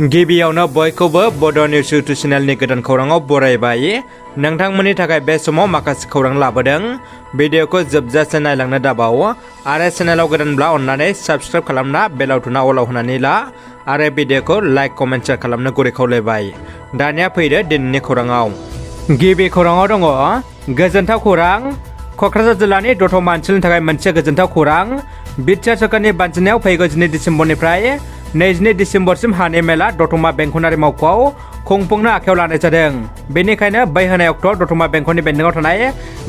गिबियावनो बयखौबो बड' निउस इउटुब चेनेलनि गोदान खौराङाव बरायबाय। नोंथांमोननि थाखाय बे समाव माखासे खौरां लाबोदों। भिडिअखौ जोबजासे नायलांनो दाबाव आरो चेनेलाव गोदानब्ला अन्नानै साबस्क्राइब खालामना बेल आइकनआ अलाव होनानै ला आरो भिडिअखौ लाइक कमेन्ट शेयार खालामनो गुरै खावलायबाय। दानिया फैदो दिनैनि खौराङाव। गिबि खौराङाव दङ गोजोनथाव खौरां। क'क्राझार जिल्लानि दतमा ओनसोलनि थाखाय मोनसे गोजोनथाव खौरां। बिटिआर सरकारनि बानजायनायाव फैगौ 2 डिसेम्बरनिफ्राय 22 डिसेम्बरसिम हानि मेला दतमा बेंखनारि मावख'आव खुंफुंनो आखायाव लानाय जादों। बेनिखायनो बै होनाय अक्ट'आव दतमा बेंखननि बेन्दोंआव थानाय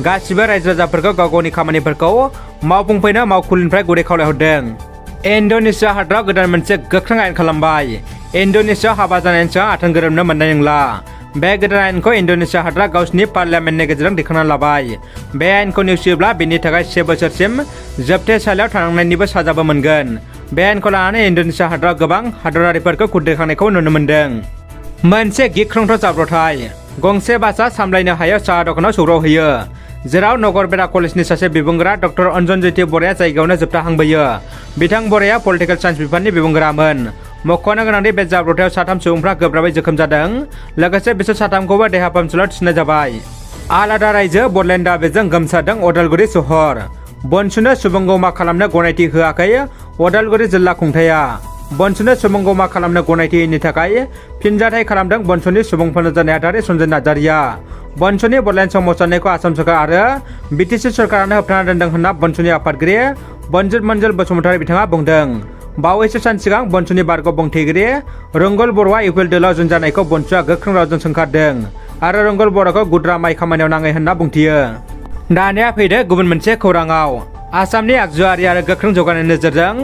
गासिबो रायजो राजाफोरखौ गाव गावनि खामानिफोरखौ मावफुंफैनो मावखुलिनिफ्राय गुरै खावलायहरदों। इन्ड'नेसिया हादराव गोदान मोनसे गोख्रों आयेन खालामबाय। इन्ड'नेसियायाव हाबा जानायनि सिगां आथोन गोरोबनो मोननाय नंला। बे गोदान आयेनखौ इन्ड'नेसिया हादरा गावसिनि पार्लियामेन्टनि गेजेरजों दिखांना लाबाय। बे आयेनखौ नेवसियोब्ला बेनि थाखाय 1 बोसोरसिम जोबथेसालियाव थानांनायनिबो साजाबो मोनगोन। बे आयेनखौ लानानै इन्ड'नेसिया हादराव गोबां हादरारिफोरखौ खुद्रिखांनायखौ नुनो मोन्दों। मोनसे गिख्रंथाव जाब्रबथाय। गंसे बासआ सामलायनो हायै साहा दखानाव सौग्रावहैयो, जेराव नगरबेरा कलेजनि सासे बिबुंगोरा डक्टर अन्जन ज्योति बराया जायगायावनो जोबथाहांबोयो। बिथां बराया पलिटिकेल साइन्स बिफाननि बिबुंगोरामोन। मख'नो गोनांदि बे जाब्रबथायाव 3 सुबुंफ्रा गोब्राबै जोखोम जादों। लोगोसे बिसोर 3खौबो देहा फाहामसालियाव थिसननाय जाबाय। आलादा रायजो बडलेण्ड दाबिजों गोमसारदों अदालगुरि सहर। बनसुनो सुबुंगौमा खालामनो गनायथि होआखै अदालगुरि जिल्ला खुंथाया। बनसुनो सुबुंगौमा खालामनो गनायथि होयैनि थाखाय फिनजाथाय खालामदों बनसुनि सुबुं फोनांजाब नेहाथारि सन्जय नार्जारिया। बनसुनि बडलेण्ड सोमावसारनायखौ आसाम सरकार आरो बिटिसि सरकारानो होबथाना दोन्दों होनना बनसुनि आफादगिरि बनजित मन्जल बसुमतारी बिथाङा बुंदों। बावैसो सान सिगां बनसुनि बारग' बुंथिगिरि रंगल बर'आ इउपिएल दोलोआव जुनजानायखौ बनसुआ गोख्रों रावजों सोंखारदों आरो रंगल बर'खौ गुद्रा माइ खामानियाव नाङै होनना बुंथियो। दानिया फैदो गुबुन मोनसे खौराङाव। आसामनि आगजुआरि आरो गोख्रों जौगानाय नोजोरजों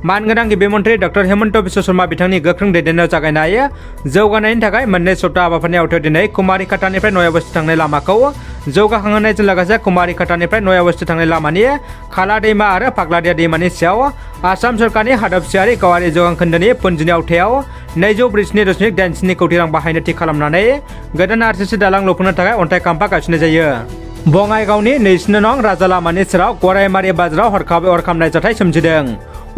मानगोनां गिबि मन्थ्रि डक्टर हेमन्त बिश्व शर्मा बिथांनि गोख्रों दैदेननायाव जागायनाय जौगानायनि थाखाय 2 सप्ता हाबाफारिनि आवथायाव दिनै कुमारिघाटानिफ्राय नया बस्ति थांनाय लामाखौ जौगाखांहोनायजों लोगोसे कुमारिघाटानिफ्राय नया बस्ति थांनाय लामानि खाला दैमा आरो फाग्लादिया दैमानि सायाव आसाम सरकारनि हादबसेयारि गावारि जौगां खोन्दोनि पुन्जिनि आवथायाव 240.87 कौटि रां बाहायनो थि खालामनानै गोदान आरसिसि दालां लुफुंनो थाखाय अन्थाइ खाम्फा गायसननाय जायो। बङाइगावनि 2 नं राजा लामानि सेराव गरायमारि बाजाराव हरखाबै अर खामनाय जाथाय सोमजिदों।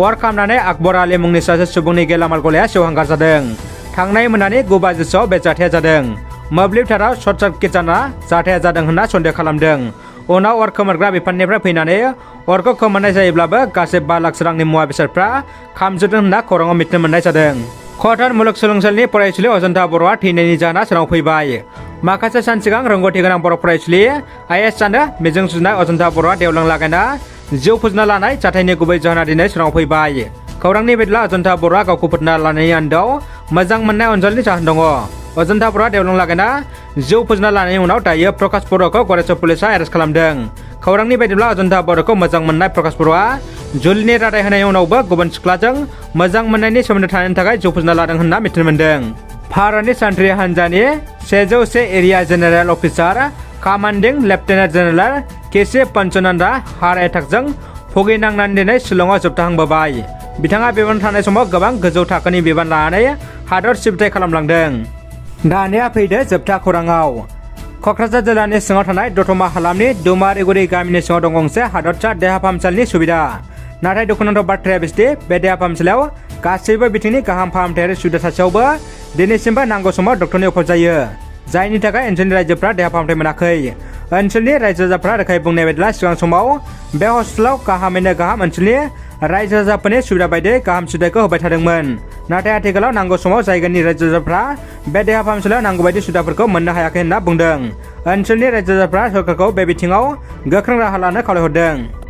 अर खामनानै आकबर आली मुंनि सासे सुबुंनि गेलामाल गलाया सेवहांगार जादों। थांनाय मोनानि 9 बाजिसोआव बे जाथाया जादों। मोब्लिब ताराव सर्ट सार्किट जाना जाथाया जादों होनना सन्देह खालामदों। उनाव अर खोमोरग्रा बिफाननिफ्राय फैनानै अरखौ खोमोरनाय जायोब्लाबो गासै 5 लाख रांनि मुवा बेसादफ्रा खामजोबदों होनना खौराङाव मिथिनो मोननाय जादों। कटन मुलुगसोलोंसालिनि फरायसुलि अजन्ता बर'आ थैनायनि जाहोना सोराङाव फैबाय। माखासे सान सिगां रोंगौथि गोनां बर' फरायसुलि आइएस जानो मिजिं सुजुनाय अजन्ता बर'आ देवलां लागायना जिउ फोजोबना लानाय जाथायनि गुबै जाहोना दिनै सोराङाव फैबाय। खौरांनि बायदिब्ला अजन्ता बर'आ गावखौ फोजोबना लानायनि आन्दोआव मोजां मोननाय अनजालिनि जाहोन दङ। अजन्ता बर'आ देवलां लागायना जिउ फोजोबना लानायनि उनाव दायो प्रकाश बर'खौ गरेस्वर पुलिसआ एरेस्ट खालामदों। खौरांनि बायदिब्ला अजन्ता बर'खौ मोजां मोननाय प्रकाश बर'आ जुलिनि रादाय होनायनि उनावबो गुबुन सिख्लाजों मोजां मोननायनि सोमोन्दो थानायनि थाखाय जिउ फोजोबना लादों होनना मिथिनो मोन्दों। भारतनि सान्थ्रि हान्जानि 101 area general officer commanding lieutenant general K C Panchananda heart एटाकजों भुगिनांनानै दिनै शिलंआव जोबथाहांबोबाय। बिथाङा बिबान थानाय समाव गोबां गोजौ थाखोनि बिबान लानानै हादर सिबिथाय खालामलांदों। दानिया फैदो जोबथा खौराङाव। क'क्राझार जिल्लानि सिङाव थानाय दतमा हालामनि दुमारिगुरि गामिनि सिङाव दं गंसे हादरसा देहा फाहामसालिनि सुबिदा। नाथाय दुखुनांथाव बाथ्राया बिसदि बे देहा फाहामसालियाव गासैबो बिथिंनि गाहाम फाहामथायारि सुबिदा थासेयावबो दिनैसिमबो नांगौ समाव डक्टरनि अभाब जायो, जायनि थाखाय ओनसोलनि रायजोफ्रा देहा फाहामथाय मोनाखै। ओनसोलनि रायजो राजाफ्रा रोखायै बुंनाय बायदिब्ला सिगां समाव बे हस्पिटालाव गाहामैनो गाहाम ओनसोलनि रायजो राजाफोरनि सुबिदा बायदियै गाहाम सुबिदाखौ होबाय थादोंमोन। नाथाय आथिखालाव नांगौ समाव जायगानि रायजो राजाफ्रा बे देहा फाहामसालियाव नांगौ बायदि सुबिदाफोरखौ मोननो हायाखै होनना बुंदों। ओनसोलनि रायजो राजाफ्रा सरकारखौ बे बिथिङाव गोख्रों राहा लानो खावलायहरदों।